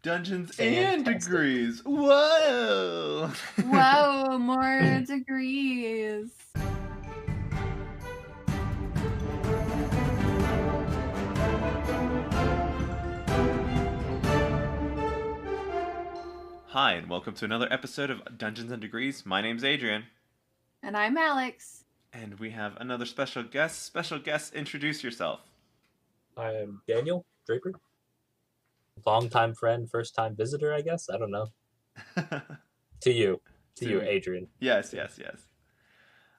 Dungeons and Fantastic. Degrees. Whoa! Whoa, more degrees. Hi, and welcome to another episode of Dungeons and Degrees. My name's Adrian. And I'm Alex. And we have another special guest. Special guest, introduce yourself. I'm Daniel Draper. Long-time friend, first-time visitor, I guess. I don't know. To you, Adrian. Yes.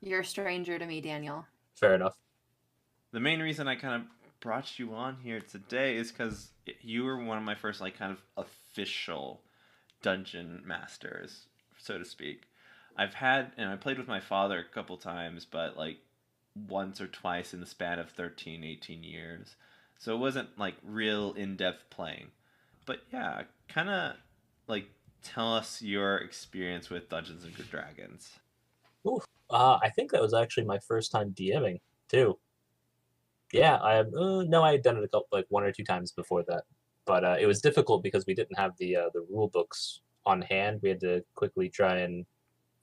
You're a stranger to me, Daniel. Fair enough. The main reason I kind of brought you on here today is because you were one of my first, kind of official dungeon masters, so to speak. I played with my father a couple times, but once or twice in the span of 13, 18 years. So it wasn't real in-depth playing. But yeah, kind of tell us your experience with Dungeons and Dragons. Ooh, I think that was actually my first time DMing too. Yeah, I had done it a couple, one or two times before that, but it was difficult because we didn't have the rule books on hand. We had to quickly try and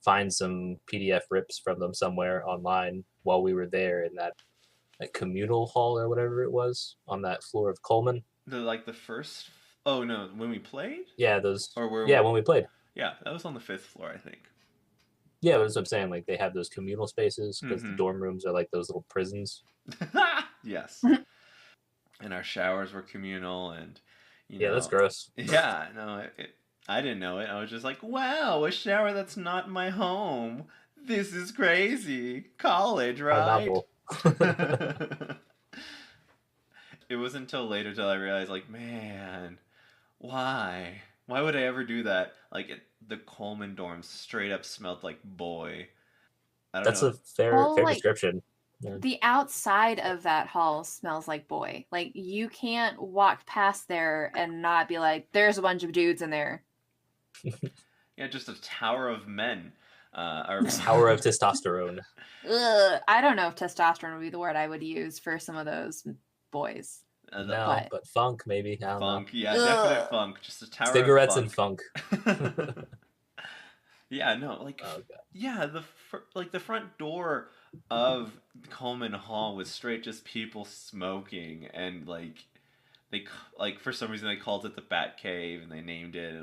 find some PDF rips from them somewhere online while we were there in that communal hall or whatever it was on that floor of Coleman. The first. Oh no, when we played? Yeah, those. Or when we played. Yeah, that was on the 5th floor, I think. Yeah, that's what I'm saying. They have those communal spaces because the dorm rooms are like those little prisons. Yes. And our showers were communal, and yeah, that's gross. Yeah, no, I didn't know it. I was just like, wow, a shower that's not my home. This is crazy. College, right? It wasn't until later till I realized, man, why? Why would I ever do that? The Coleman dorms straight up smelled like boy. I don't That's know. a fair description. Yeah. The outside of that hall smells like boy. You can't walk past there and not be like, there's a bunch of dudes in there. Yeah, just a tower of men. Tower of testosterone. Ugh, I don't know if testosterone would be the word I would use for some of those boys. No, but funk maybe. I don't funk, know. Yeah, definite funk. Just a tower cigarettes of funk. and funk. Yeah, no, yeah, the front door of Coleman Hall was straight just people smoking, and they for some reason they called it the Bat Cave, and they named it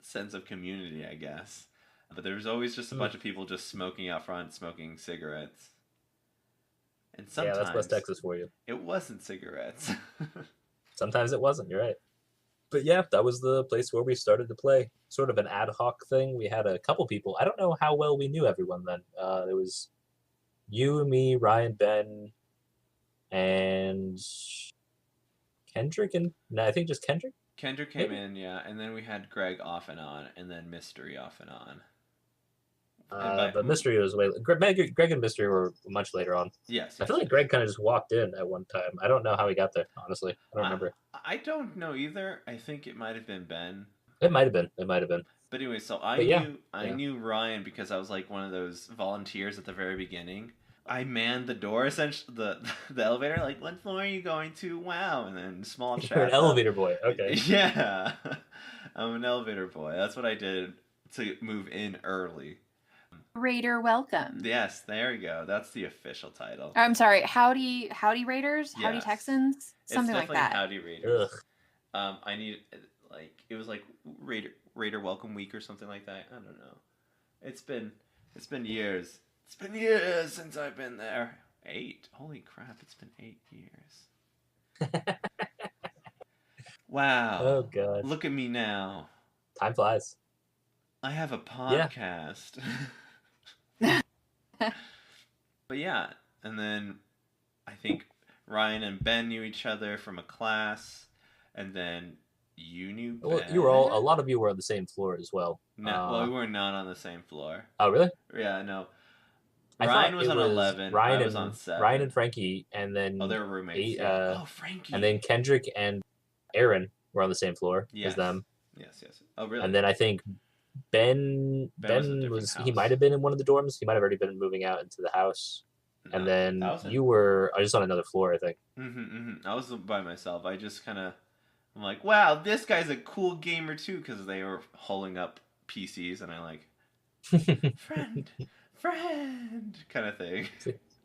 sense of community, I guess. But there was always just a bunch of people just smoking out front, smoking cigarettes. And sometimes that's West Texas for you. It wasn't cigarettes. Sometimes it wasn't. You're right. But yeah, that was the place where we started to play. Sort of an ad hoc thing. We had a couple people. I don't know how well we knew everyone then. It was you, me, Ryan, Ben, and Kendrick, and I think just Kendrick. Kendrick came in, yeah, and then we had Greg off and on, and then Mystery off and on. But Mystery was Greg and Mystery were much later on. Yes. I feel like Greg kind of just walked in at one time. I don't know how he got there, honestly. I don't remember. I don't know either. I think it might have been Ben. It might have been. But anyway, so I knew Ryan because I was one of those volunteers at the very beginning. I manned the door, essentially, the elevator. What floor are you going to? Wow, and then small chat. You're an elevator boy. Okay. Yeah, I'm an elevator boy. That's what I did to move in early. Raider welcome. Yes, there we go. That's the official title. I'm sorry. Howdy Raiders? Yes. Howdy Texans? Something like that. Howdy Raiders. Ugh. I need it was Raider Welcome Week or something like that. I don't know. It's been years. It's been years since I've been there. 8. Holy crap! It's been 8 years. Wow. Oh god. Look at me now. Time flies. I have a podcast. Yeah. But yeah, and then I think Ryan and Ben knew each other from a class, and then you knew Ben. Well, you were a lot of you were on the same floor as well. No, we were not on the same floor. Oh, really? Yeah, no. Ryan was on 11. I was on 7. Ryan and Frankie, and then they were roommates. Frankie. And then Kendrick and Aaron were on the same floor as them. Yes. Oh, really? And then I think Ben was he might have been in one of the dorms. He might have already been moving out into the house. No, and then you were just on another floor, I think. I was by myself. I just kind of I'm like, wow, this guy's a cool gamer too, because they were holding up PCs, and I like, friend, friend, kind of thing.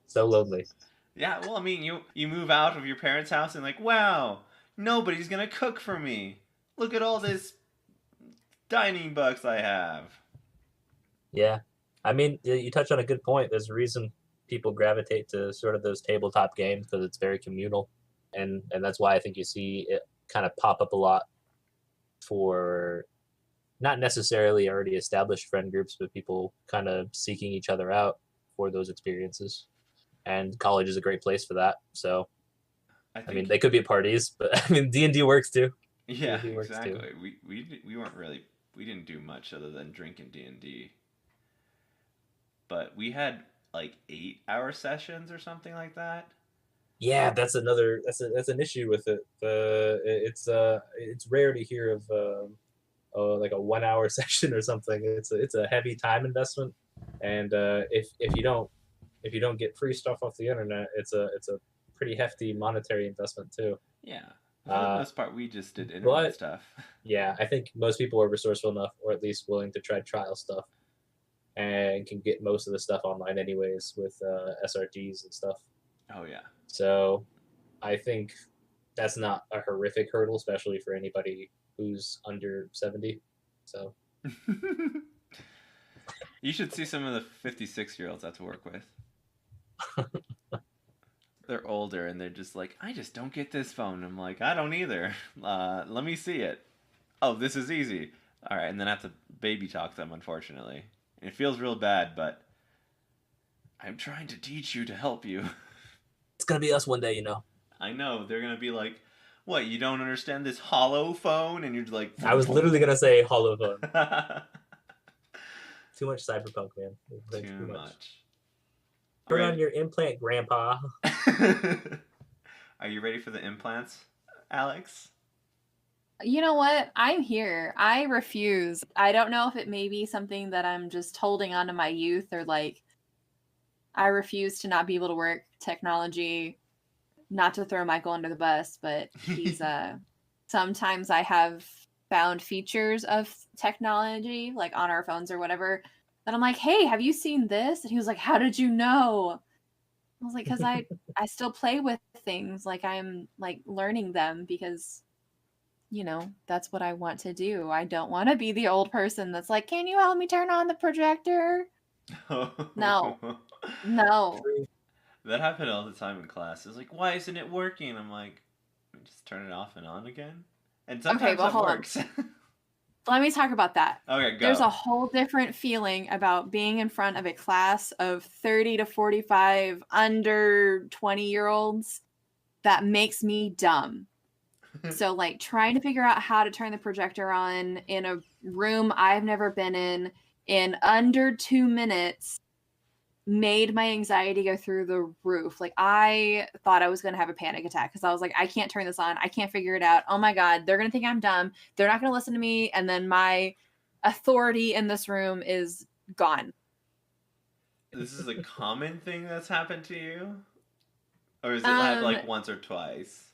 So lonely. Yeah, well, I mean, you move out of your parents' house and like, wow, nobody's gonna cook for me. Look at all this dining bucks I have. Yeah. I mean, you touch on a good point. There's a reason people gravitate to sort of those tabletop games because it's very communal. And that's why I think you see it kind of pop up a lot for not necessarily already established friend groups, but people kind of seeking each other out for those experiences. And college is a great place for that. So, I mean, they could be at parties, but I mean, D&D works too. Yeah, D&D works exactly. Too. We weren't really, we didn't do much other than drinking D&D. But we had like 8-hour sessions or something like that. Yeah, that's another that's an issue with it. It's rare to hear of like a 1 hour session or something. It's a heavy time investment, and if you don't get free stuff off the internet, it's a pretty hefty monetary investment too. Yeah, for the most part, we just did internet but, stuff. Yeah, I think most people are resourceful enough, or at least willing to try trial stuff, and can get most of the stuff online anyways with SRTs and stuff. Oh yeah. So I think that's not a horrific hurdle, especially for anybody who's under 70. So you should see some of the 56-year-olds I have to work with. They're older and they're just like, I just don't get this phone. I'm like, I don't either. Let me see it. Oh, this is easy. All right, and then I have to baby talk them, unfortunately. And it feels real bad, but I'm trying to teach you to help you. It's gonna be us one day, you know. I know. They're gonna be like, what, you don't understand this hollow phone? And you're like, I was literally gonna say hollow phone. Too much cyberpunk, man. Too much. Turn on your implant, Grandpa. Are you ready for the implants, Alex? You know what? I'm here. I refuse. I don't know if it may be something that I'm just holding on to my youth, or like I refuse to not be able to work technology. Not to throw Michael under the bus, but he's sometimes I have found features of technology like on our phones or whatever that I'm like, hey, have you seen this? And he was like, how did you know? I was like, because I still play with things, like I'm like learning them because, you know, that's what I want to do. I don't want to be the old person that's like, can you help me turn on the projector? No. That happened all the time in class. It's like, why isn't it working? I'm like, just turn it off and on again. And sometimes that works. Let me talk about that. Okay, go. There's a whole different feeling about being in front of a class of 30 to 45 under 20-year-olds that makes me dumb. So, like, trying to figure out how to turn the projector on in a room I've never been in under 2 minutes made my anxiety go through the roof. Like, I thought I was going to have a panic attack because I was like, I can't turn this on. I can't figure it out. Oh my God, they're going to think I'm dumb. They're not going to listen to me. And then my authority in this room is gone. This is a common thing that's happened to you? Or is it happened like once or twice?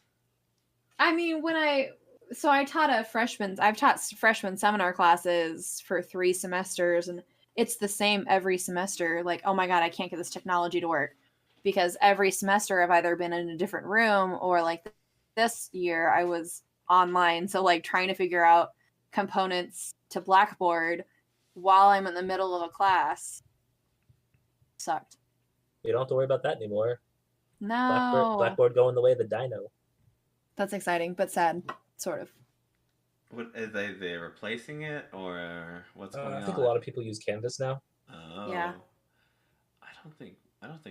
I mean, I've taught freshman seminar classes for 3 semesters, and it's the same every semester. Like, oh my God, I can't get this technology to work, because every semester I've either been in a different room or like this year I was online. So like trying to figure out components to Blackboard while I'm in the middle of a class sucked. You don't have to worry about that anymore. No. Blackboard going the way of the dino. That's exciting, but sad, sort of. What are they replacing it, or what's going on? I think a lot of people use Canvas now. Oh. Yeah. I don't think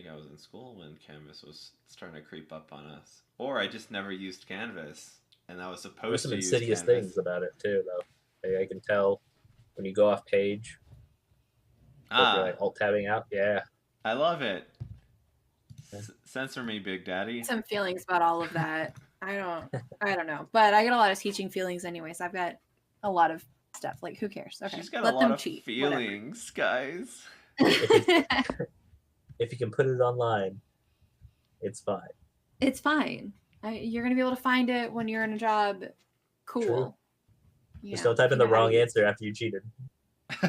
I was in school when Canvas was starting to creep up on us. Or I just never used Canvas, and I was supposed to use Canvas. There's some insidious things about it too, though. I can tell when you go off page. You're like alt tabbing out. Yeah. I love it. Censor me, Big Daddy. Some feelings about all of that. I don't know, but I get a lot of teaching feelings anyways. I've got a lot of stuff. Like, who cares? Okay, she's got a lot of feelings, guys. If you can put it online, it's fine. It's fine. You're gonna be able to find it when you're in a job Cool. Just don't type in the wrong answer after you cheated. It's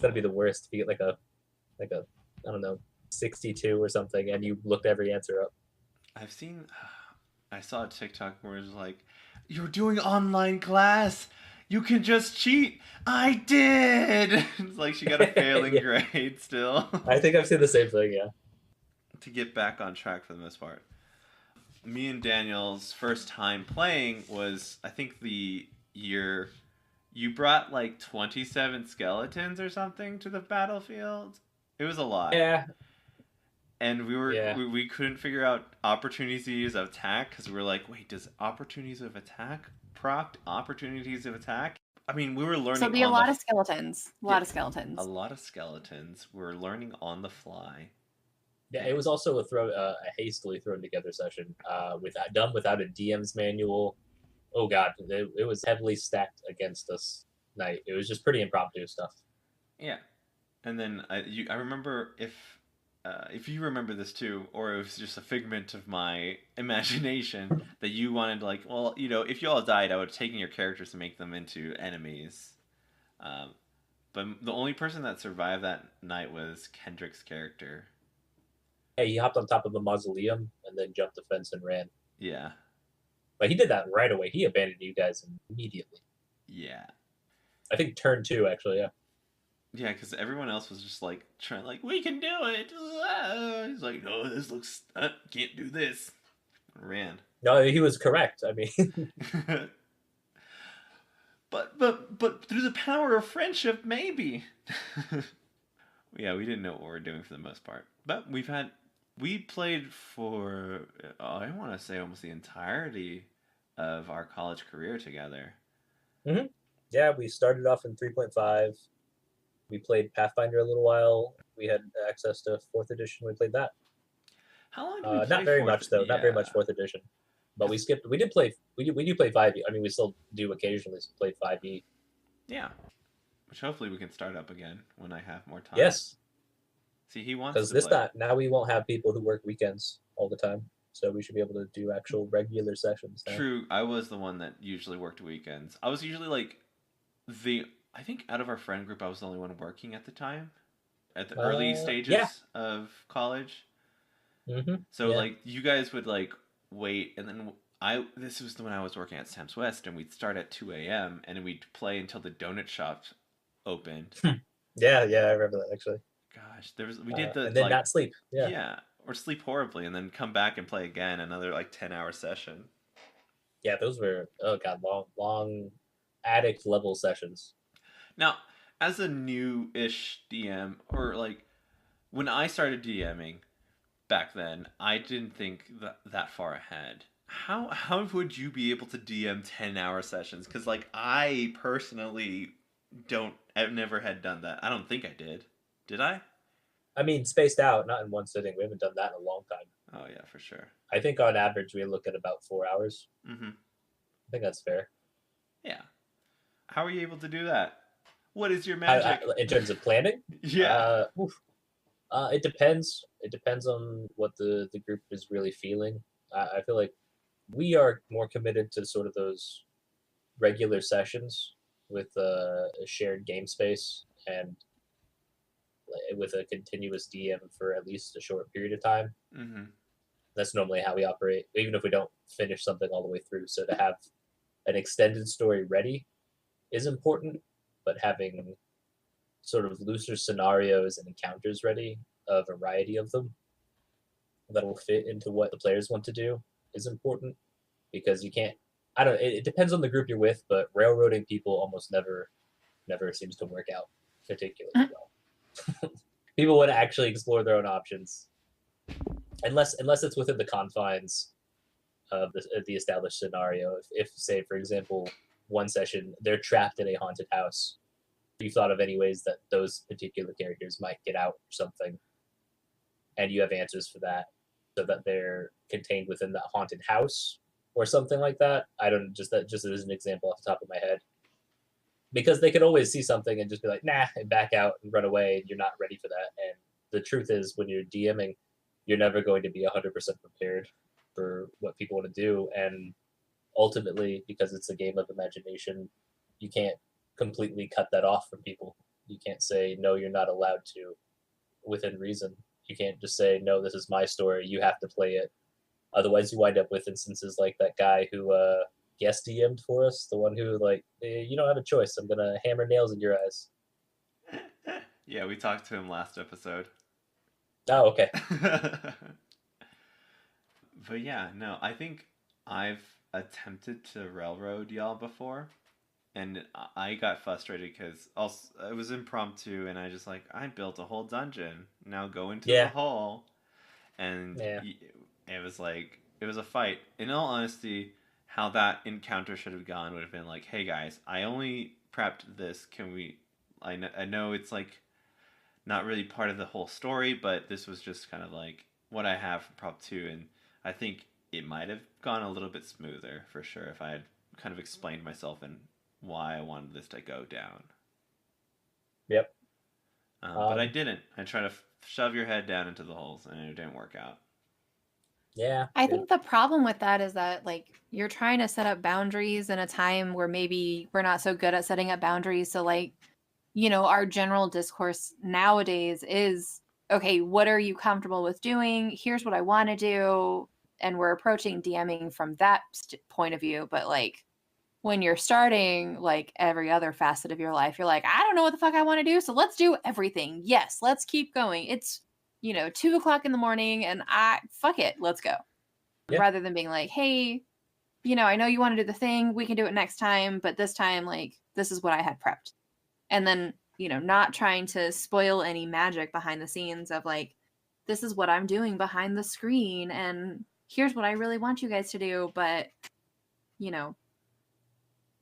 gotta be the worst if you get like a I don't know, 62 or something, and you looked every answer up. I saw a TikTok where it's like, "You're doing online class. You can just cheat." I did. It's like she got a failing grade still. I think I've seen the same thing. Yeah. To get back on track for the most part, me and Daniel's first time playing was, I think, the year you brought like 27 skeletons or something to the battlefield. It was a lot. Yeah. And we couldn't figure out opportunities of attack because we were like, wait, does opportunities of attack proc opportunities of attack? I mean, we were learning. So it'd be a lot of skeletons. A lot of skeletons. A lot of skeletons. We're learning on the fly. Yeah, it was also a hastily thrown together session. Done without a DM's manual. Oh god, it was heavily stacked against us night. It was just pretty impromptu stuff. Yeah, and then I remember if you remember this too, or it was just a figment of my imagination, that you wanted to, like, well, if you all died, I would have taken your characters to make them into enemies. But the only person that survived that night was Kendrick's character. Hey, he hopped on top of the mausoleum and then jumped the fence and ran. Yeah. But he did that right away. He abandoned you guys immediately. Yeah. I think turn 2, actually, yeah. Yeah, because everyone else was just like trying, like, we can do it. He's like, no, this looks, can't do this. Ran. No, he was correct. I mean, but through the power of friendship, maybe. Yeah, we didn't know what we were doing for the most part, but we played for I want to say almost the entirety of our college career together. Mm-hmm. Yeah, we started off in 3.5. We played Pathfinder a little while. We had access to 4th edition. We played that. How long did we play? Not very much though. Yeah. Not very much 4th edition. But we skipped. We did play. We do play 5e. I mean, we still do occasionally play 5e. Yeah, which hopefully we can start up again when I have more time. Yes. See, he wants. Because this time now we won't have people who work weekends all the time, so we should be able to do actual regular sessions now. True. I was the one that usually worked weekends. I was usually like I think out of our friend group, I was the only one working at the time, at the early stages of college. Mm-hmm. So like you guys would like wait, and then this was when I was working at Sam's West, and we'd start at 2 a.m. and we'd play until the donut shop opened. Yeah, I remember that actually. Gosh, we did the and then not sleep. Yeah, or sleep horribly, and then come back and play again, another like 10-hour session. Yeah, those were long addict level sessions. Now, as a new-ish DM, or like when I started DMing back then, I didn't think that far ahead. How would you be able to DM 10-hour sessions? Because like I personally I've never had done that. I don't think I did. Did I? I mean, spaced out, not in one sitting. We haven't done that in a long time. Oh yeah, for sure. I think on average we look at about 4 hours. Mm-hmm. I think that's fair. Yeah. How are you able to do that? What is your magic? In terms of planning? Yeah. It depends. It depends on what the group is really feeling. I feel like we are more committed to sort of those regular sessions with a shared game space and with a continuous DM for at least a short period of time. Mm-hmm. That's normally how we operate, even if we don't finish something all the way through. So to have an extended story ready is important, but having sort of looser scenarios and encounters ready, a variety of them that will fit into what the players want to do is important, because you can't, it depends on the group you're with, but railroading people almost never seems to work out particularly well. People want to actually explore their own options, unless it's within the confines of the established scenario. If say, for example, one session they're trapped in a haunted house, you thought of any ways that those particular characters might get out or something, and you have answers for that, so that they're contained within that haunted house or something like that. I don't, just as an example off the top of my head, because they could always see something and just be like, nah, and back out and run away, and you're not ready for that. And the truth is, when you're DMing, you're never going to be 100% prepared for what people want to do, and ultimately, because it's a game of imagination, you can't completely cut that off from people. You can't say no, you're not allowed to within reason. You can't just say no, this is my story, you have to play it. Otherwise, you wind up with instances like that guy who guest DM'd for us, the one who like, you don't have a choice. I'm gonna hammer nails in your eyes. Yeah, we talked to him last episode. Oh, okay. But yeah, no, I think I've attempted to railroad y'all before, and I got frustrated because also it was impromptu, and I just like I built a whole dungeon. Now go into the Yeah. hole, and Yeah. it was like it was a fight. In all honesty, how that encounter should have gone would have been like, hey guys, I only prepped this. Can we? I know it's like not really part of the whole story, but this was just kind of like what I have for Prop 2, and I think it might have gone a little bit smoother for sure if I had kind of explained myself and why I wanted this to go down. Yep. But I didn't. I tried to shove your head down into the holes, and it didn't work out. Yeah. I think the problem with that is that like you're trying to set up boundaries in a time where maybe we're not so good at setting up boundaries. So like, you know, our general discourse nowadays is, okay, what are you comfortable with doing? Here's what I want to do. And we're approaching DMing from that point of view. But like when you're starting like every other facet of your life, you're like, I don't know what the fuck I want to do. So let's do everything. Yes, let's keep going. It's, you know, 2:00 in the morning and fuck it, let's go. Yeah. Rather than being like, hey, you know, I know you want to do the thing. We can do it next time. But this time, like, this is what I had prepped. And then, you know, not trying to spoil any magic behind the scenes of like, this is what I'm doing behind the screen. And here's what I really want you guys to do. But, you know,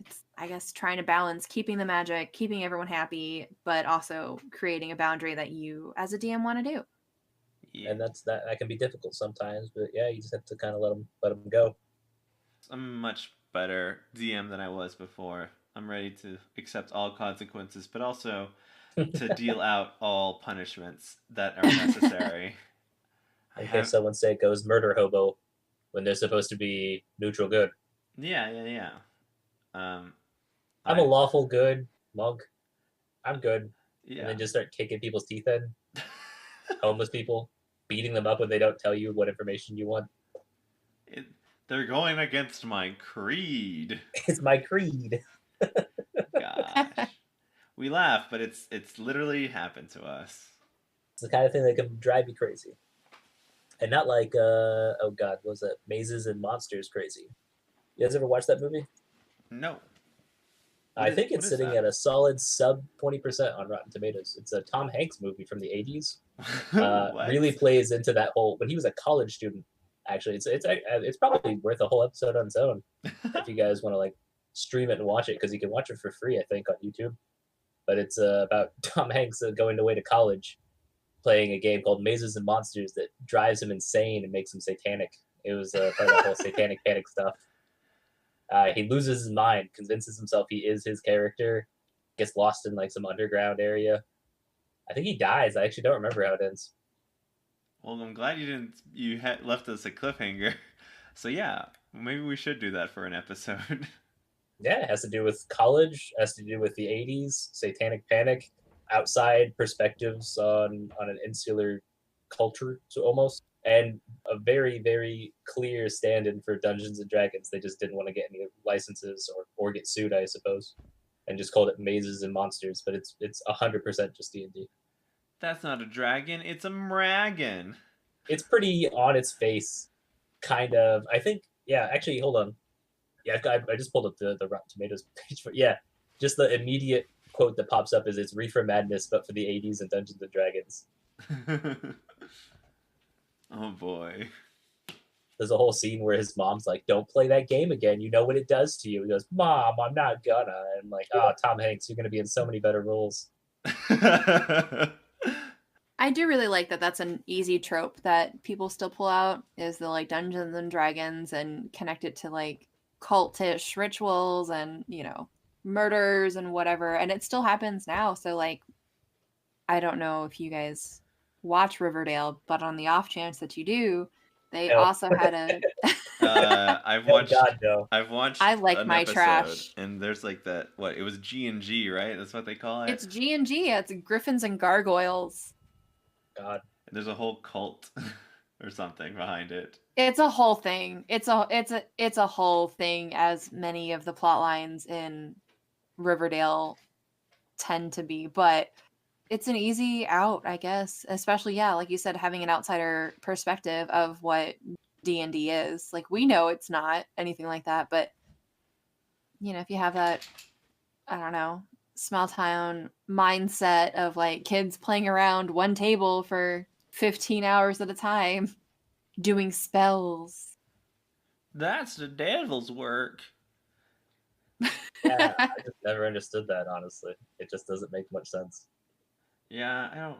it's, I guess, trying to balance keeping the magic, keeping everyone happy, but also creating a boundary that you as a DM want to do. Yeah. And that can be difficult sometimes, but yeah, you just have to kind of let them go. I'm a much better DM than I was before. I'm ready to accept all consequences, but also to deal out all punishments that are necessary. In case someone say it goes murder hobo when they're supposed to be neutral good. Yeah. I'm a lawful good monk. I'm good. Yeah. And then just start kicking people's teeth in. Homeless people, beating them up when they don't tell you what information you want. They're going against my creed. It's my creed. Gosh. We laugh, but it's literally happened to us. It's the kind of thing that can drive you crazy. And not like, oh god, what was that? Mazes and Monsters crazy. You guys ever watch that movie? No. I think it's sitting at a solid sub 20% on Rotten Tomatoes. It's a Tom Hanks movie from the 80s. Really plays into that whole, when he was a college student, actually. It's probably worth a whole episode on its own if you guys want to like stream it and watch it, because you can watch it for free, I think, on YouTube. But it's about Tom Hanks going away to college, playing a game called Mazes and Monsters that drives him insane and makes him satanic. It was part of the whole satanic panic stuff. He loses his mind, convinces himself he is his character, gets lost in like some underground area. I think he dies. I actually don't remember how it ends. Well, I'm glad you left us a cliffhanger. So yeah, maybe we should do that for an episode. Yeah, it has to do with college, has to do with the 80s, satanic panic, outside perspectives on an insular culture, so almost, and a very, very clear stand-in for Dungeons and Dragons. They just didn't want to get any licenses or get sued, I suppose, and just called it Mazes and Monsters. But it's 100% just D&D. That's not a dragon; it's a mragon. It's pretty on its face, kind of. I think. Yeah, actually, hold on. Yeah, I just pulled up the Rotten Tomatoes page. But yeah, just the immediate quote that pops up is it's Reefer Madness, but for the 80s and Dungeons and Dragons. Oh boy. There's a whole scene where his mom's like, don't play that game again. You know what it does to you. He goes, Mom, I'm not gonna. And I'm like, oh, Tom Hanks, you're going to be in so many better roles. I do really like that that's an easy trope that people still pull out, is the like Dungeons and Dragons, and connect it to like cultish rituals and, you know, murders and whatever. And it still happens now. So like, I don't know if you guys watch Riverdale, but on the off chance that you do, They No. also had a. I've Oh watched. God, no. I've watched I like an my episode, trash. and there's like that. What it was G&G, right? That's what they call it. It's G&G. It's Griffins and Gargoyles. God. There's a whole cult or something behind it. It's a whole thing. It's a whole thing, as many of the plot lines in Riverdale tend to be, but it's an easy out, I guess. Especially, yeah, like you said, having an outsider perspective of what D&D is. Like, we know it's not anything like that, but if you have that, I don't know, small town mindset of like kids playing around one table for 15 hours at a time doing spells. That's the devil's work. Yeah, I just never understood that, honestly. It just doesn't make much sense. Yeah,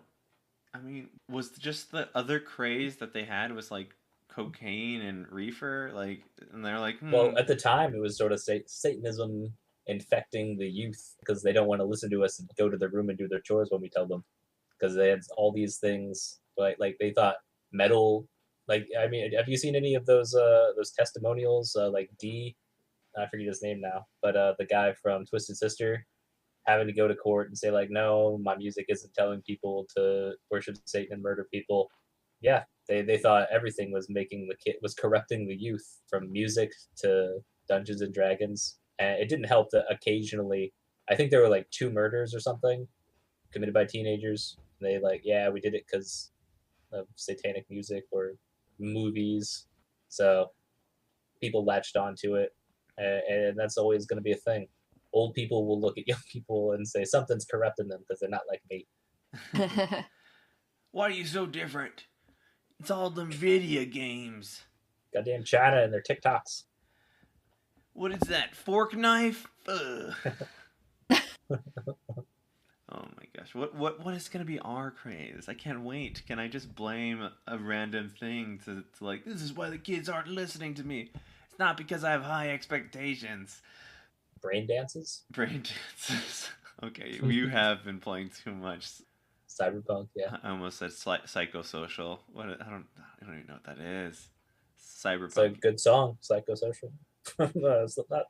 I mean, was just the other craze that they had was like cocaine and reefer, like, and they're like, Well, at the time, it was sort of Satanism infecting the youth because they don't want to listen to us and go to their room and do their chores when we tell them, because they had all these things like they thought metal. Like, I mean, have you seen any of those testimonials? Like I forget his name now, but the guy from Twisted Sister having to go to court and say like, no, my music isn't telling people to worship Satan and murder people. Yeah, they thought everything was corrupting the youth, from music to Dungeons and Dragons, and it didn't help that occasionally, I think there were like 2 murders or something committed by teenagers. They like, yeah, we did it because of satanic music or movies, so people latched onto it, and that's always going to be a thing. Old people will look at young people and say something's corrupting them because they're not like me. Why are you so different? It's all them video games. Goddamn China and their TikToks. What is that, fork knife? Ugh. Oh my gosh, what is gonna be our craze? I can't wait. Can I just blame a random thing to like, this is why the kids aren't listening to me? It's not because I have high expectations. Brain dances? Brain dances. Okay, you have been playing too much. Cyberpunk, yeah. I almost said psychosocial. What? I don't even know what that is. Cyberpunk. It's a good song, Psychosocial. Slipknot.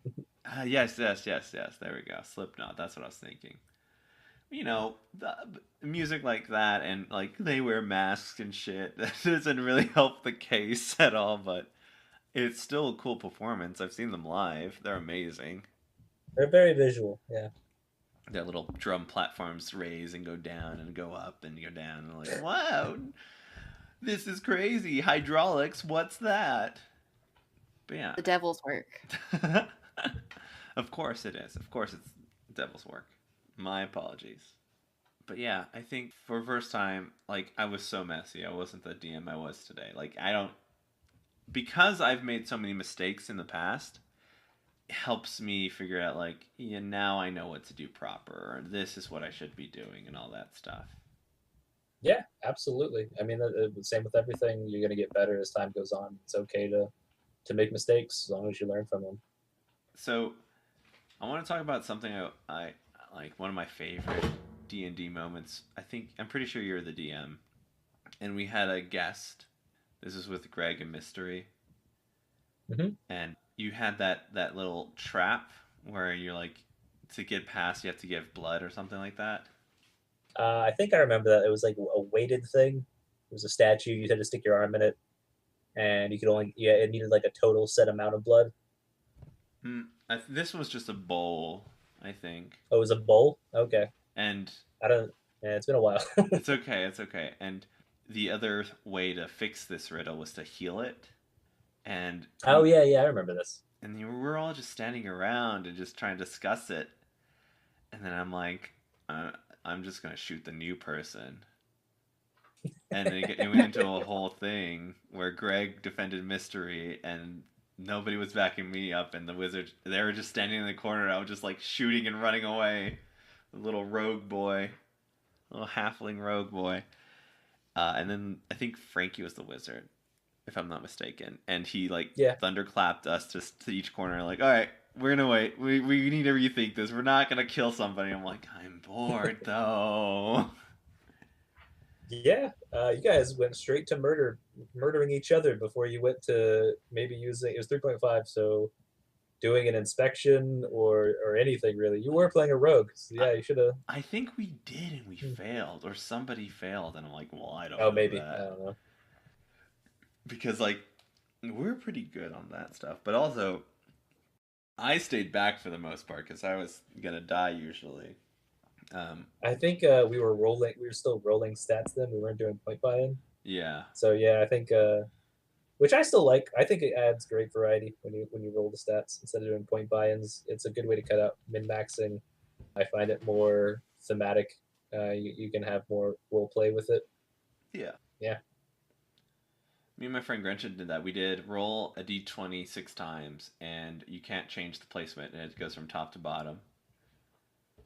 Yes. There we go. Slipknot. That's what I was thinking. You know, the music like that, and like they wear masks and shit. That doesn't really help the case at all, but it's still a cool performance. I've seen them live. They're amazing. They're very visual, yeah. Their little drum platforms raise and go down and go up and go down. And like, wow, this is crazy. Hydraulics, what's that? But yeah. The devil's work. Of course it is. Of course it's devil's work. My apologies. But yeah, I think for first time, like, I was so messy. I wasn't the DM I was today. Like, because I've made so many mistakes in the past, it helps me figure out, like, yeah, now I know what to do proper, or this is what I should be doing, and all that stuff. Yeah, absolutely. I mean, the same with everything. You're going to get better as time goes on. It's okay to make mistakes as long as you learn from them. So, I want to talk about something I like, one of my favorite D&D moments. I'm pretty sure you're the DM, and we had a guest. This is with Greg and Mystery. Mm-hmm. And you had that little trap where you're like, to get past, you have to give blood or something like that. I think I remember that. It was like a weighted thing. It was a statue. You had to stick your arm in it, and you could only, it needed like a total set amount of blood. This was just a bowl, I think. Oh, it was a bowl? Okay. And Yeah, it's been a while. It's okay. And the other way to fix this riddle was to heal it. And oh yeah, I remember this. And we're all just standing around and just trying to discuss it. And then I'm like, I'm just gonna shoot the new person. And it went into a whole thing where Greg defended Mystery, and nobody was backing me up, and the wizard, they were just standing in the corner. I was just like shooting and running away. The little rogue boy, little halfling rogue boy. And then I think Frankie was the wizard, if I'm not mistaken. And he thunderclapped us to each corner, like, all right, we're gonna wait. We need to rethink this. We're not gonna kill somebody. I'm like, I'm bored though. Yeah, You guys went straight to murdering each other before you went to maybe using, it was 3.5, so doing an inspection or anything really. You were playing a rogue, so yeah, you should have. I think we did, and we failed, or somebody failed, and I'm like, well, I don't Oh, know maybe. I that. don't know. Because, like, we're pretty good on that stuff. But also, I stayed back for the most part because I was going to die usually. I think we were rolling. We were still rolling stats then. We weren't doing point buy-in. Yeah. So yeah, I think which I still like. I think it adds great variety when you roll the stats instead of doing point buy-ins. It's a good way to cut out min-maxing. I find it more thematic. You can have more role play with it. Yeah. Yeah. Me and my friend Gretchen did that. We did roll a d20 6 times, and you can't change the placement, and it goes from top to bottom.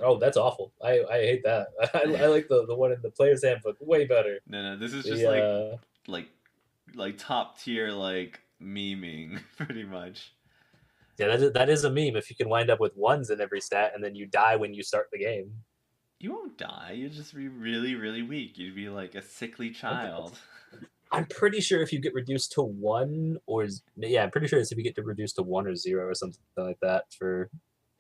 Oh, that's awful. I hate that. I like the one in the player's handbook way better. No, this is The just like top tier like memeing pretty much. yeah, that is a meme. If you can wind up with ones in every stat and then you die when you start the game. You won't die. You'd just be really, really weak. You'd be like a sickly child. I'm pretty sure if you get reduced to one I'm pretty sure it's if you get to reduce to 1 or 0 or something like that for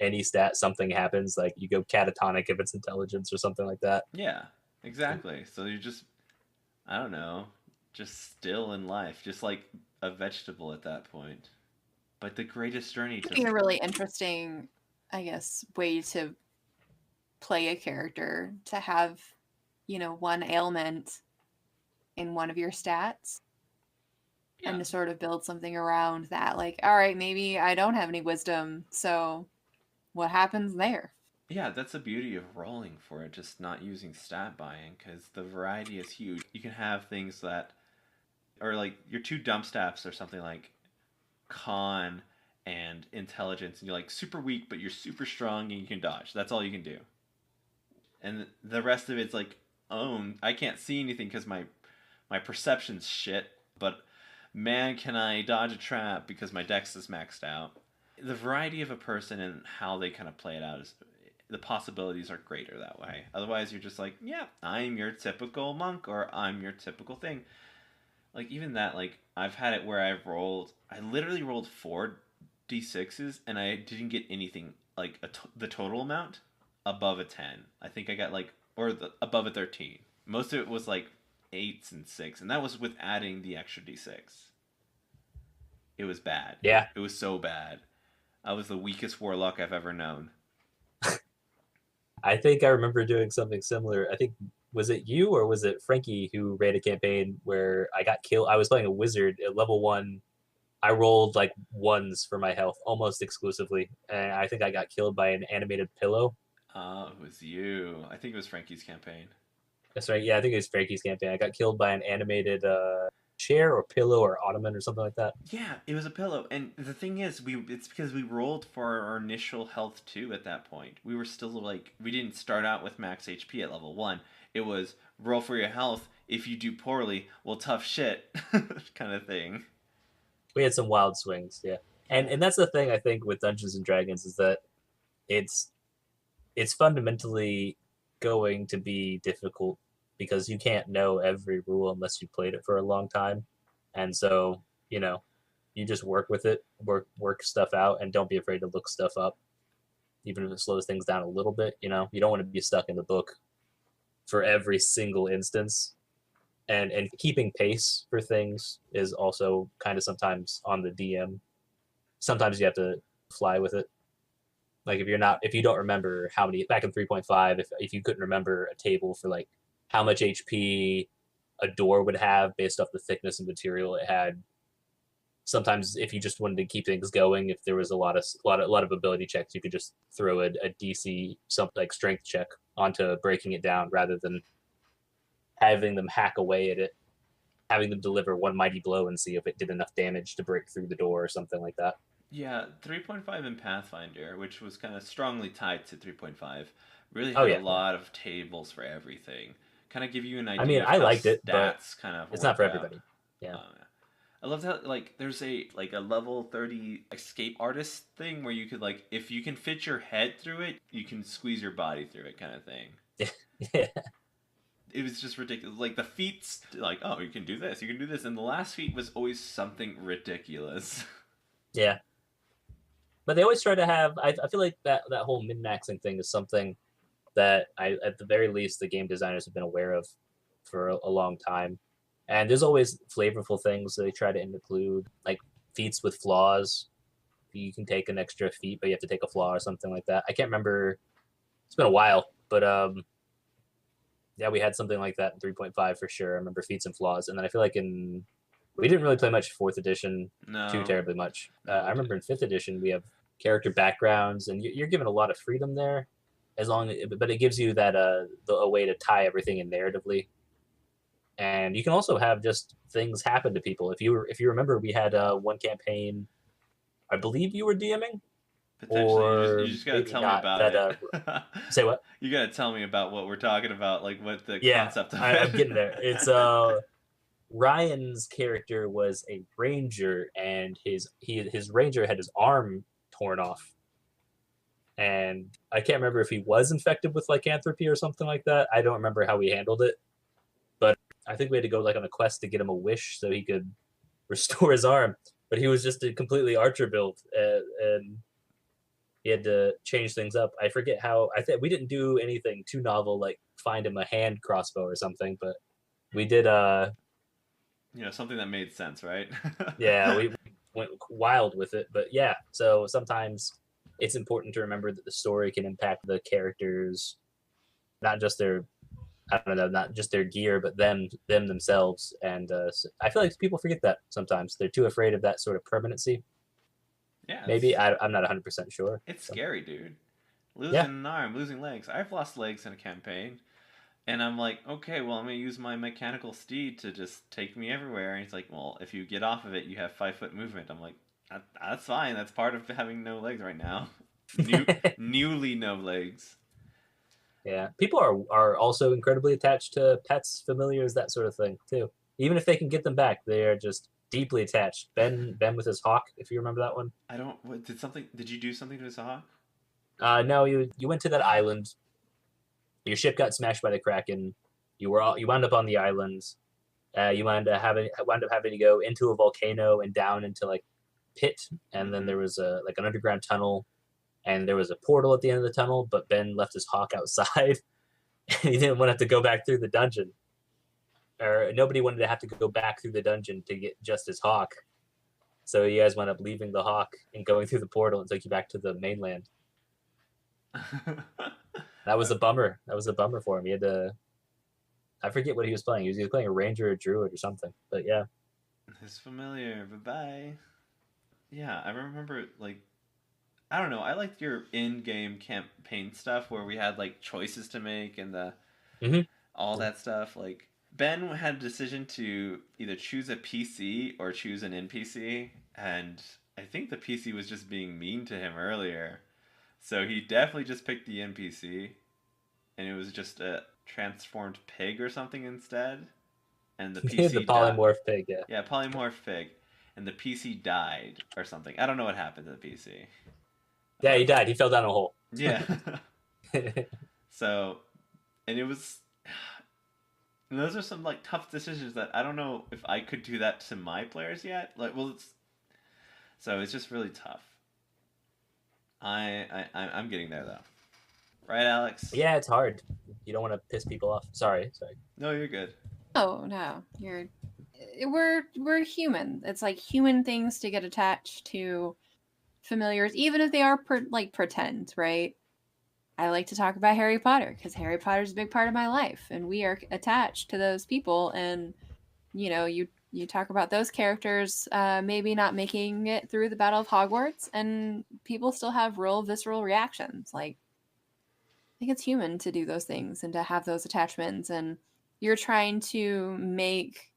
any stat, something happens. Like you go catatonic if it's intelligence or something like that. Yeah, exactly. So you're just, I don't know, just still in life, just like a vegetable at that point. But the greatest journey It'd be a really interesting, I guess, way to play a character to have, one ailment in one of your stats. Yeah. And to sort of build something around that. Like, all right, maybe I don't have any wisdom, so what happens there? Yeah, that's the beauty of rolling for it, just not using stat buying, because the variety is huge. You can have things that are like your 2 dump stats or something like con and intelligence, and you're like super weak, but you're super strong and you can dodge. That's all you can do. And the rest of it's like, I can't see anything because my perception's shit, but man, can I dodge a trap because my dex is maxed out. The variety of a person and how they kind of play it out is, the possibilities are greater that way. Otherwise, you're just like, yeah, I'm your typical monk, or I'm your typical thing. Like, even that, like, I've had it where I literally rolled 4 d6s, and I didn't get anything, like, the total amount above a 10. I think I got, like, above a 13. Most of it was, like, 8s and 6, and that was with adding the extra d6. It was bad. Yeah. It was so bad. I was the weakest warlock I've ever known. I think I remember doing something similar. I think, was it you or was it Frankie who ran a campaign where I got killed? I was playing a wizard at level 1. I rolled like 1s for my health almost exclusively, and I think I got killed by an animated pillow. It was you. I think it was Frankie's campaign. That's right. Yeah, I think it was Frankie's campaign. I got killed by an animated chair or pillow or ottoman or something like that. Yeah, it was a pillow. And the thing is, it's because we rolled for our initial health too at that point. We were still like, we didn't start out with max HP at level 1. It was roll for your health. If you do poorly, well, tough shit kind of thing. We had some wild swings, yeah. And that's the thing I think with Dungeons and Dragons is that it's fundamentally going to be difficult because you can't know every rule unless you played it for a long time. And so, you just work with it, work stuff out, and don't be afraid to look stuff up, even if it slows things down a little bit. You don't want to be stuck in the book for every single instance. And keeping pace for things is also kind of sometimes on the DM. Sometimes you have to fly with it. Like if you don't remember how many, back in 3.5, if you couldn't remember a table for like how much HP a door would have based off the thickness of material it had, sometimes if you just wanted to keep things going, if there was a lot of ability checks, you could just throw a DC, something like strength check onto breaking it down rather than having them hack away at it, having them deliver one mighty blow and see if it did enough damage to break through the door or something like that. Yeah, 3.5 in Pathfinder, which was kind of strongly tied to 3.5, really had a lot of tables for everything. Kind of give you an idea. I mean, of I how liked it, but kind of it's not for everybody. Yeah. I love that, like, there's a level 30 escape artist thing where you could, like, if you can fit your head through it, you can squeeze your body through it kind of thing. Yeah. it was just ridiculous. Like the feats, like, oh, you can do this, you can do this, and the last feat was always something ridiculous. Yeah. But they always try to have. I feel like that whole min maxing thing is something that at the very least, the game designers have been aware of for a long time. And there's always flavorful things they try to include, like feats with flaws. You can take an extra feat, but you have to take a flaw or something like that. I can't remember. It's been a while, but yeah, we had something like that in 3.5 for sure. I remember feats and flaws, and then I feel like we didn't really play much fourth edition too terribly much. I remember in fifth edition we have character backgrounds, and you're given a lot of freedom there, but it gives you that a way to tie everything in narratively. And you can also have just things happen to people. If you remember, we had one campaign. I believe you were DMing. Potentially, you just gotta tell me about it. Say what? You gotta tell me about what we're talking about, like what the concept of it. I'm getting there. It's Ryan's character was a ranger, and his ranger had his arm torn off. And I can't remember if he was infected with lycanthropy or something like that. I don't remember how we handled it, but I think we had to go like on a quest to get him a wish so he could restore his arm. But he was just a completely archer build, and he had to change things up. I forget how. I think we didn't do anything too novel, like find him a hand crossbow or something, but we did. Something that made sense, right? Yeah, we went wild with it, but yeah. So sometimes it's important to remember that the story can impact the characters, not just their, not just their gear, but them themselves. And so I feel like people forget that sometimes. They're too afraid of that sort of permanency. Yeah. Maybe I'm not 100% sure. It's scary, dude. Losing an arm, losing legs. I've lost legs in a campaign, and I'm like, okay, well, I'm gonna use my mechanical steed to just take me everywhere. And he's like, well, if you get off of it, you have 5-foot movement. I'm like, that's fine. That's part of having no legs right now. Newly no legs. Yeah, people are also incredibly attached to pets, familiars, that sort of thing too. Even if they can get them back, they are just deeply attached. Ben with his hawk, if you remember that one. I don't. What, did you do something to his hawk? No, you went to that island. Your ship got smashed by the Kraken. You wound up on the island. You wound up having to go into a volcano and down into like pit, and then there was like an underground tunnel, and there was a portal at the end of the tunnel. But Ben left his hawk outside, and he didn't want to have to go back through the dungeon. Or nobody wanted to have to go back through the dungeon to get just his hawk. So you guys wound up leaving the hawk and going through the portal and took you back to the mainland. That was a bummer. That was a bummer for him. He had to. I forget what he was playing. He was either playing a ranger or a druid or something. But yeah. It's familiar. Bye-bye. Yeah, I remember, like, I don't know. I liked your in-game campaign stuff where we had, like, choices to make and all that stuff. Like, Ben had a decision to either choose a PC or choose an NPC, and I think the PC was just being mean to him earlier. So he definitely just picked the NPC, and it was just a transformed pig or something instead. And the PC the polymorph pig, yeah. Yeah, polymorph pig. And the PC died or something. I don't know what happened to the PC. Yeah, he died. He fell down a hole. Yeah. So, and it was... And those are some, like, tough decisions that I don't know if I could do that to my players yet. Like, well, so it's just really tough. I'm getting there, though. Right, Alex? Yeah, it's hard. You don't want to piss people off. Sorry. No, you're good. Oh, no. We're human. It's like human things to get attached to familiars, even if they are pretend, right? I like to talk about Harry Potter because Harry Potter is a big part of my life, and we are attached to those people. And you talk about those characters maybe not making it through the Battle of Hogwarts, and people still have real visceral reactions. Like, I think it's human to do those things and to have those attachments, and you're trying to make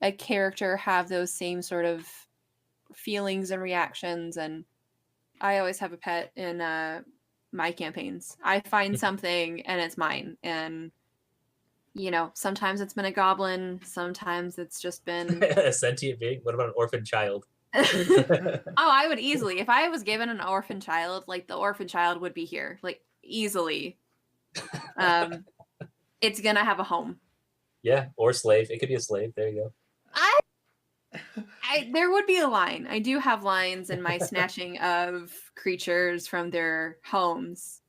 a character have those same sort of feelings and reactions. And I always have a pet in my campaigns. I find something and it's mine, and sometimes it's been a goblin, sometimes it's just been a sentient being. What about an orphan child? Oh, I would easily, if I was given an orphan child, like the orphan child would be here, like easily. It's gonna have a home. Yeah, or slave. It could be a slave. There you There would be a line. I do have lines in my snatching of creatures from their homes.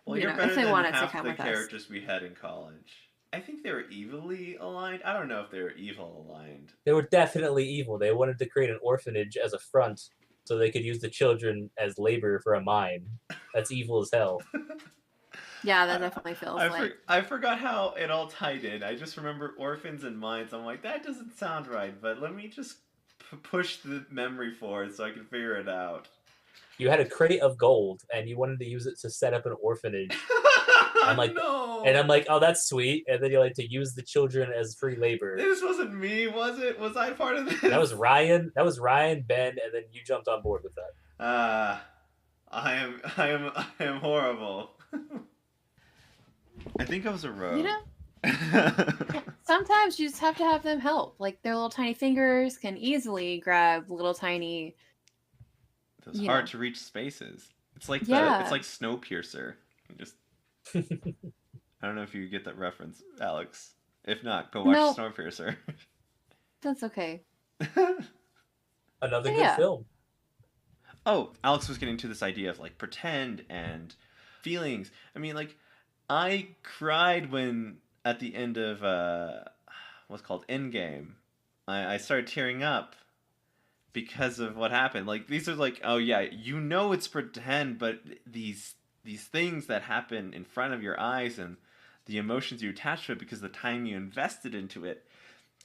Well, You you're know, better if they than wanted to half come the with us. characters we had in college. I think they were evilly aligned. I don't know if they were evil aligned. They were definitely evil. They wanted to create an orphanage as a front so they could use the children as labor for a mine. That's evil as hell. Yeah, that definitely feels like. I forgot how it all tied in. I just remember orphans and mines. I'm like, that doesn't sound right, but let me just push the memory forward so I can figure it out. You had a crate of gold and you wanted to use it to set up an orphanage. I'm like, no. And I'm like, oh, that's sweet. And then you like to use the children as free labor. This wasn't me, was it? Was I part of this? That was Ryan, Ben, and then you jumped on board with that. I am horrible. I think I was a rogue. You know, sometimes you just have to have them help. Like their little tiny fingers can easily grab little tiny. Those hard to reach spaces. It's like it's like Snowpiercer. Just I don't know if you get that reference, Alex. If not, go watch Snowpiercer. That's okay. Another good film. Oh, Alex was getting to this idea of like pretend and feelings. I mean, like I cried when at the end of what's called Endgame. I started tearing up because of what happened. Like these are like, oh yeah, you know it's pretend, but these things that happen in front of your eyes and the emotions you attach to it because the time you invested into it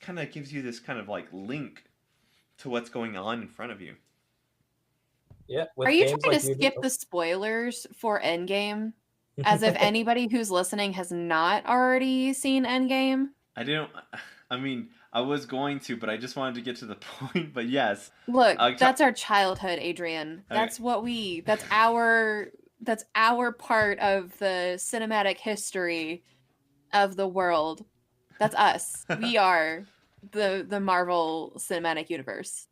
kind of gives you this kind of like link to what's going on in front of you. Yeah. Are you trying to skip the spoilers for Endgame? As if anybody who's listening has not already seen Endgame? I mean, I was going to, but I just wanted to get to the point. But yes. Look, that's our childhood, Adrian. That's okay. That's our part of the cinematic history of the world. That's us. We are the Marvel Cinematic Universe.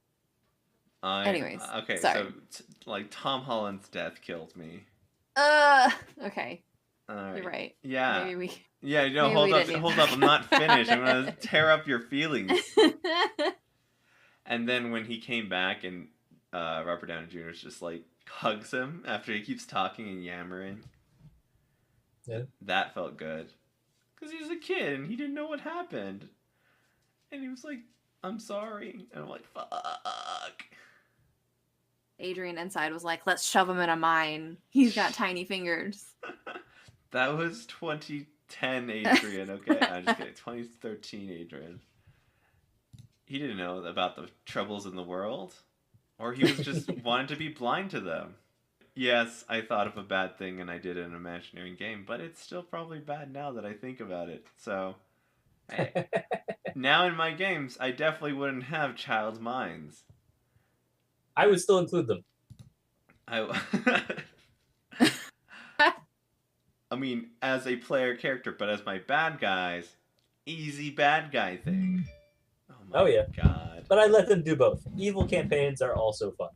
Anyways. Okay, sorry. So like Tom Holland's death killed me. Okay. All right. You're right. Yeah. Maybe we. Yeah, no, hold up. I'm not finished. I'm gonna tear up your feelings. And then when he came back and Robert Downey Jr. just like hugs him after he keeps talking and yammering. Yeah. That felt good. Because he was a kid and he didn't know what happened. And he was like, I'm sorry. And I'm like, fuck. Adrian inside was like, let's shove him in a mine. He's got tiny fingers. That was 2010 Adrian, okay? I'm just kidding. 2013 Adrian. He didn't know about the troubles in the world. Or he was just wanted to be blind to them. Yes, I thought of a bad thing and I did an imaginary game, but it's still probably bad now that I think about it. So, hey. Now in my games, I definitely wouldn't have child minds. I would still include them. I mean, as a player character, but as my bad guys, easy bad guy thing. Oh yeah. God. But I let them do both. Evil campaigns are also fun.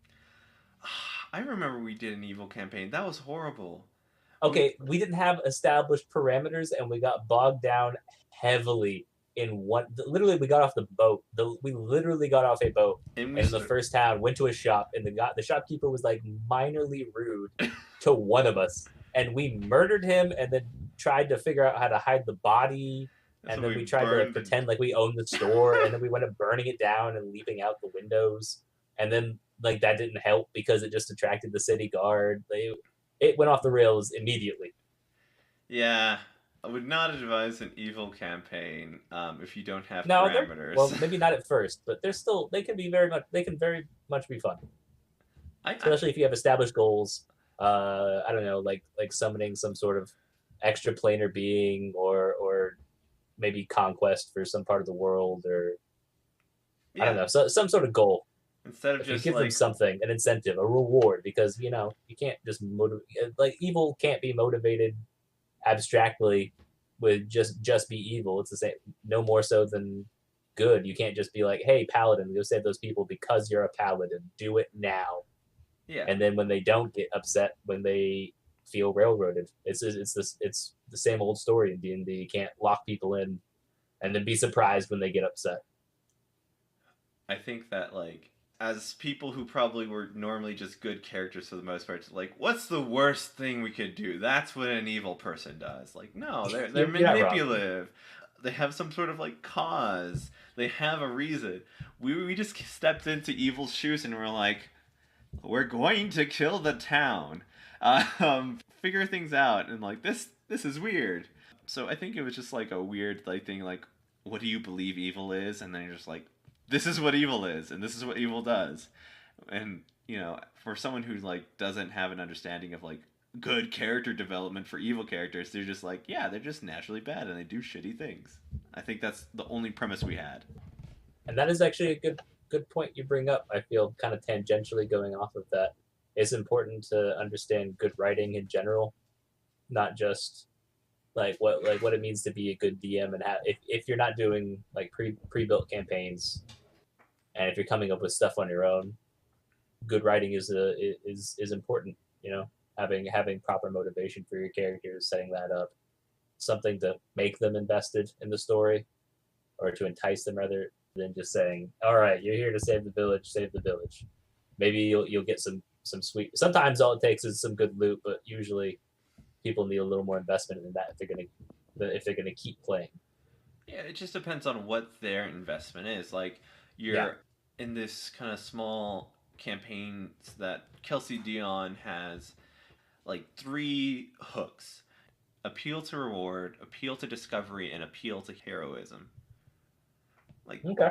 I remember we did an evil campaign. That was horrible. Okay, we didn't have established parameters, and we got bogged down heavily in one. Literally, we got off the boat. We literally got off a boat in the first town, went to a shop, and the shopkeeper was like minorly rude to one of us, and we murdered him, and then tried to figure out how to hide the body. And then we tried to pretend like we owned the store, and then we went up burning it down and leaping out the windows. And then like that didn't help because it just attracted the city guard. It went off the rails immediately. Yeah, I would not advise an evil campaign if you don't have parameters. Well, maybe not at first, but they can very much be fun. Especially if you have established goals. I don't know, like summoning some sort of extra planar being or maybe conquest for some part of the world, or I don't know, so some sort of goal. Instead of if just you give them something, an incentive, a reward, because you can't just evil can't be motivated abstractly with just be evil. It's the same, no more so than good. You can't just be like, hey, paladin, go save those people because you're a paladin. Do it now. Yeah. And then when they don't get upset, when they feel railroaded. It's the same old story in D&D. You can't lock people in and then be surprised when they get upset. I think that, like, as people who probably were normally just good characters for the most part, like, what's the worst thing we could do? That's what an evil person does. Like, no, they're You're not wrong. manipulative. They have some sort of like cause. They have a reason. We just stepped into evil's shoes and we're like, we're going to kill the town. Figure things out, and like this is weird. So I think it was just like a weird like thing, like, what do you believe evil is? And then you're just like, this is what evil is, and this is what evil does. And you know, for someone who like doesn't have an understanding of like good character development for evil characters, they're just like, yeah, they're just naturally bad and they do shitty things. I think that's the only premise we had. And that is actually a good point you bring up. I feel kind of tangentially going off of that. It's important to understand good writing in general, not just like what it means to be a good DM, and if you're not doing like pre-built campaigns, and if you're coming up with stuff on your own, good writing is important. You know, having proper motivation for your characters, setting that up, something to make them invested in the story, or to entice them rather than just saying, "All right, you're here to save the village. Save the village." Maybe you'll get some sweet. Sometimes all it takes is some good loot, but usually people need a little more investment in that if they're gonna keep playing. Yeah, it just depends on what their investment is. Like, you're in this kind of small campaign that Kelsey Dion has like 3 hooks: appeal to reward, appeal to discovery, and appeal to heroism. Like, Okay.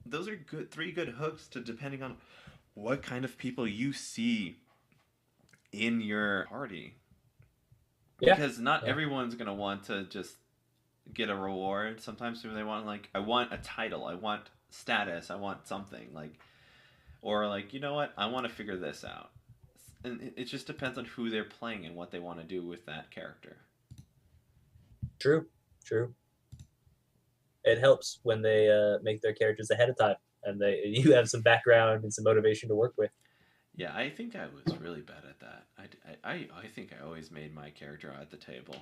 those are 3 good hooks to depending on what kind of people you see in your party. Yeah. Because not everyone's gonna want to just get a reward. Sometimes they want, like, I want a title, I want status, I want something, like, or like, you know what, I want to figure this out. And it just depends on who they're playing and what they want to do with that character. True. It helps when they make their characters ahead of time, and you have some background and some motivation to work with. Yeah, I think I was really bad at that. I think I always made my character at the table.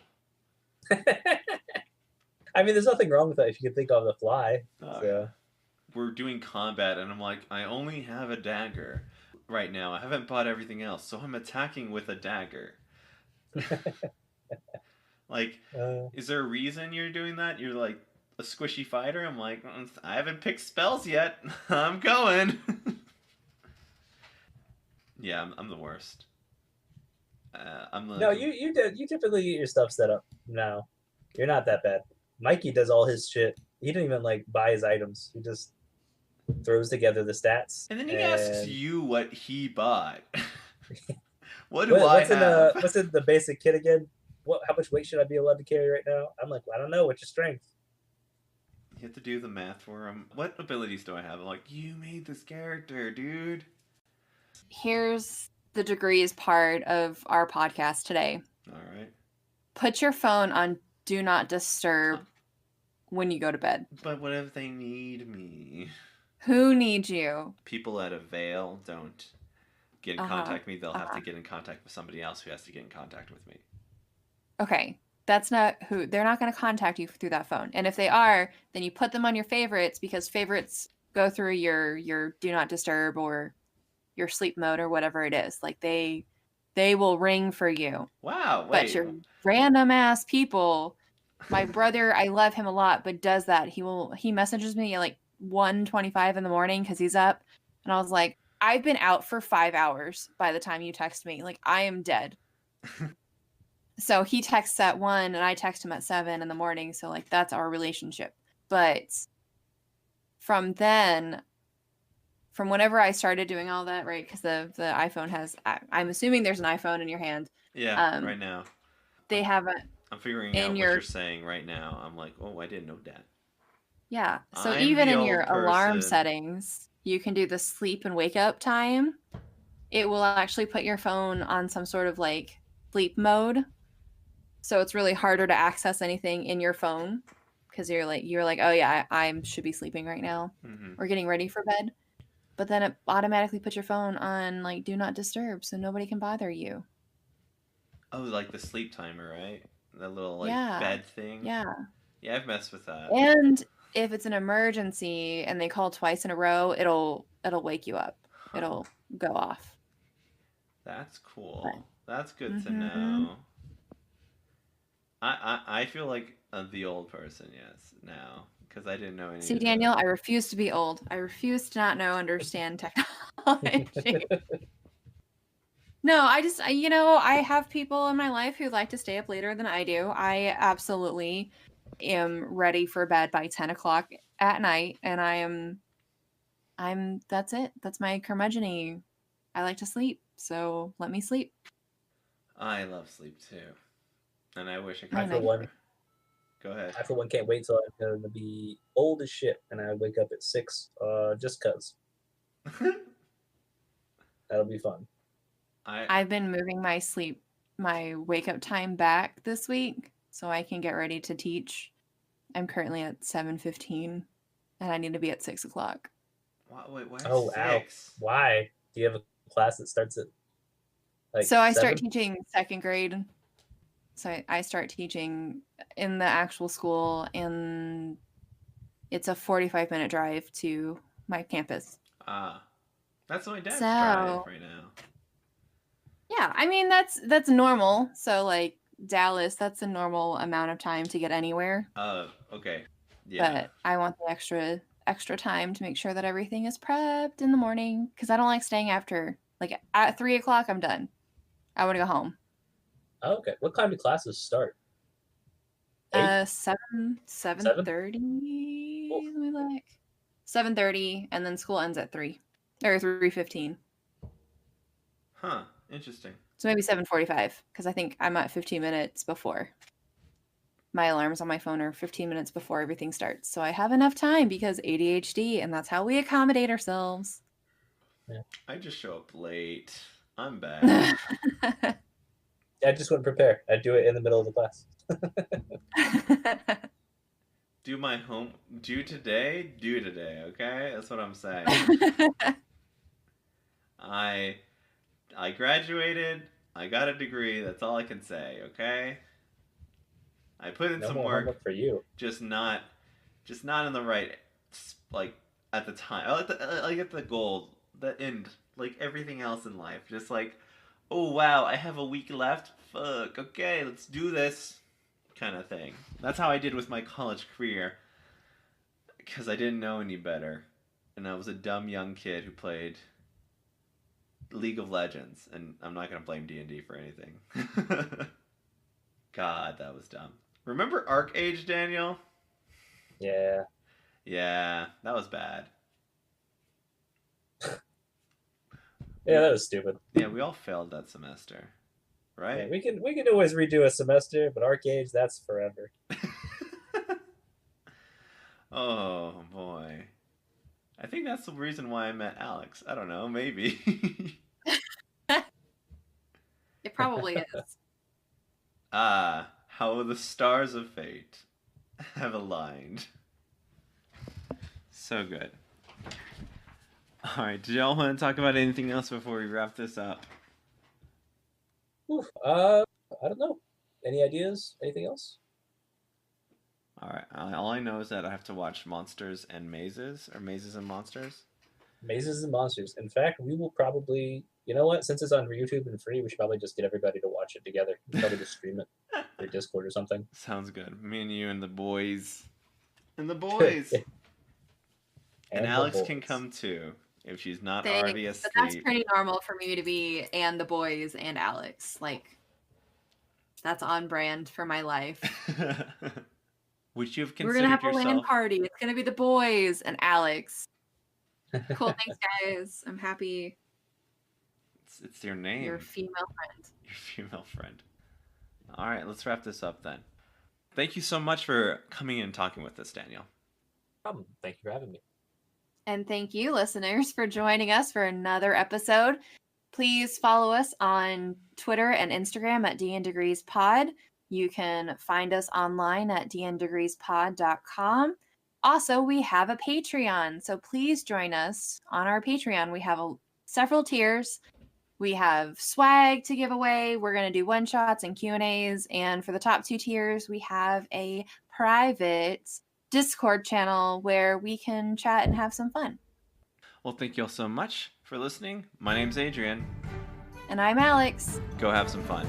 I mean, there's nothing wrong with that if you can think on the fly. Oh, So. yeah. We're doing combat, and I'm like, I only have a dagger right now. I haven't bought everything else, so I'm attacking with a dagger. Like, is there a reason you're doing that? You're like a squishy fighter? I'm like, I haven't picked spells yet. I'm going. Yeah, I'm the worst. No, you typically get your stuff set up. No, you're not that bad. Mikey does all his shit. He didn't even like buy his items. He just throws together the stats. And then he asks you what he bought. What do I have? What's in the basic kit again? How much weight should I be allowed to carry right now? I'm like, I don't know. What's your strength? You have to do the math for him. What abilities do I have? I'm like, you made this character, dude. Here's the degrees part of our podcast today. All right. Put your phone on do not disturb when you go to bed. But what if they need me? Who needs you? People at a veil don't get in contact with me. They'll have to get in contact with somebody else who has to get in contact with me. Okay. That's not who. They're not going to contact you through that phone. And if they are, then you put them on your favorites, because favorites go through your do not disturb or your sleep mode or whatever it is. Like they will ring for you. Wow. Wait. But your random ass people, my brother, I love him a lot, but does that. He messages me at like 1:25 in the morning because he's up. And I was like, I've been out for 5 hours by the time you text me. Like, I am dead. So he texts at 1 and I text him at 7 in the morning. So like, that's our relationship. But from whenever I started doing all that, right? Because the iPhone has, I'm assuming there's an iPhone in your hand. Yeah, right now. They have a. I'm figuring out what you're saying right now. I'm like, oh, I didn't know that. Yeah. So I'm even the in old your alarm person. settings, you can do the sleep and wake up time. It will actually put your phone on some sort of like sleep mode. So it's really harder to access anything in your phone because you're like, oh yeah, I should be sleeping right now or getting ready for bed. But then it automatically puts your phone on like do not disturb, so nobody can bother you. Oh, like the sleep timer, right? That little like Yeah. bed thing. Yeah. Yeah, I've messed with that. And if it's an emergency and they call twice in a row, it'll wake you up. Huh. It'll go off. That's But, cool. That's good to mm-hmm. know. I feel like the old person, yes, now, because I didn't know any See, of Daniel, that. I refuse to be old. I refuse to not know, understand technology. No, I have people in my life who like to stay up later than I do. I absolutely am ready for bed by 10 o'clock at night, and that's it. That's my curmudgeon. I like to sleep, so let me sleep. I love sleep too, and I wish I I could for sleep one, more. Go ahead. I for one can't wait till I'm gonna be old as shit and I wake up at 6, just cause that'll be fun. I've been moving my wake up time back this week so I can get ready to teach. I'm currently at 7:15, and I need to be at 6 o'clock. Wait, why Oh, ow! 6? Why? Do you have a class that starts at like So I start 7? teaching second grade. So I start teaching in the actual school, and it's a 45-minute drive to my campus. Ah, that's my dad's drive So right now. yeah, I mean that's normal. So like Dallas, that's a normal amount of time to get anywhere. Okay. Yeah. But I want the extra time to make sure that everything is prepped in the morning because I don't like staying after. Like at 3 o'clock, I'm done. I want to go home. Oh, okay. What time do classes start? 8? 7 7? 7:30. Oof. Let me look. 7:30, and then school ends at 3 or 3:15. Huh. Interesting. So maybe 7:45 because I think I'm at 15 minutes before. My alarms on my phone are 15 minutes before everything starts. So I have enough time because ADHD, and that's how we accommodate ourselves. Yeah. I just show up late. I'm bad. I just wouldn't prepare. I'd do it in the middle of the class. Do my home. Do today. Do today. Okay, that's what I'm saying. I graduated. I got a degree. That's all I can say. Okay. I put in No some more work. homework for you. Just not in the right like at the time. I get the goal, the end, like everything else in life. Just like, oh wow, I have a week left. Fuck. Okay, let's do this, kind of thing. That's how I did with my college career, because I didn't know any better, and I was a dumb young kid who played League of Legends, and I'm not gonna blame D&D for anything. God, that was dumb. Remember Arcade, Daniel? Yeah. Yeah, that was bad. Yeah, that was stupid. Yeah, we all failed that semester, right? Yeah, we can always redo a semester, but Arcade, that's forever. Oh boy. I think that's the reason why I met Alex. I don't know, maybe. It probably is. Ah, how the stars of fate have aligned. So good. Alright, did y'all want to talk about anything else before we wrap this up? Oof, I don't know. Any ideas? Anything else? Alright, all I know is that I have to watch Monsters and Mazes, or Mazes and Monsters. Mazes and Monsters. In fact, we will probably, you know what? Since it's on YouTube and free, we should probably just get everybody to watch it together. We'll probably just stream it through Discord or something. Sounds good. Me and you and the boys. And the boys! and Alex can come too, if she's not already asleep. But that's pretty normal for me to be and the boys and Alex. Like, that's on brand for my life. Which you've We're considered gonna have yourself. a LAN party. It's gonna be the boys and Alex. Cool, thanks guys. I'm happy. It's your name. Your female friend. Your female friend. All right, let's wrap this up then. Thank you so much for coming in and talking with us, Daniel. No problem. Thank you for having me. And thank you, listeners, for joining us for another episode. Please follow us on Twitter and Instagram at dndegreespod. You can find us online at dndegreespod.com. Also, we have a Patreon, so please join us on our Patreon. We have several tiers. We have swag to give away. We're going to do one-shots and Q&As. And for the top 2 tiers, we have a private Discord channel where we can chat and have some fun. Well, thank you all so much for listening. My name's Adrian. And I'm Alex. Go have some fun.